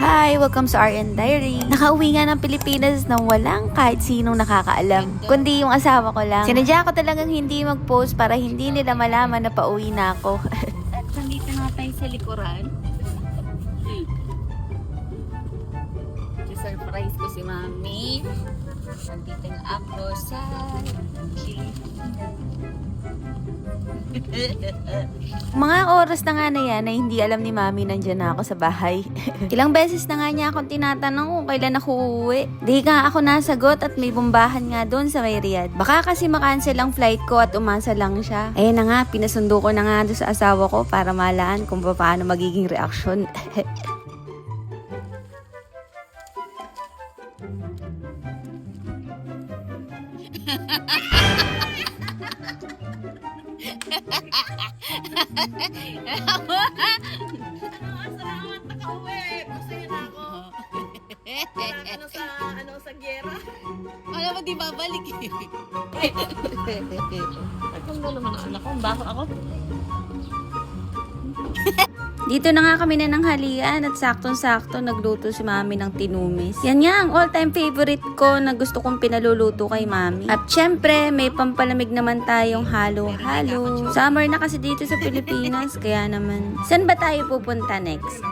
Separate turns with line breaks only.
Hi! Welcome sa RN Diary. Nakauwi nga ng Pilipinas nang walang kahit sinong nakakaalam, kundi yung asawa ko lang. Sinadya ko talagang hindi mag-post para hindi nila malaman na pauwi na ako.
At nandito na tayo sa likuran. Surprise ko si Mami. Nandito nga ako sa
Mga oras na nga na yan na hindi alam ni Mami nandyan na ako sa bahay. Ilang beses na nga niya akong tinatanong kung kailan ako uuwi. Di nga ako nasagot at may bombahan nga doon sa may Riyadh. Baka kasi makancel ang flight ko at umasa lang siya. Ayun na nga, pinasundo ko na nga doon sa asawa ko para malaan kung paano magiging reaksyon.
Salamat nakauwi. Masaya na ako. Sa gera.
Alam mo, di babalik eh.
Tagal mo naman ang anak ko. Bakit ako?
Dito na nga kami na ng halian at saktong-sakto nagluto si Mami ng tinumis. Yan nga ang all-time favorite ko na gusto kong pinaluluto kay Mami. At syempre, may pampalamig naman tayong halo-halo. Summer na kasi dito sa Pilipinas, kaya naman. Saan ba tayo pupunta next?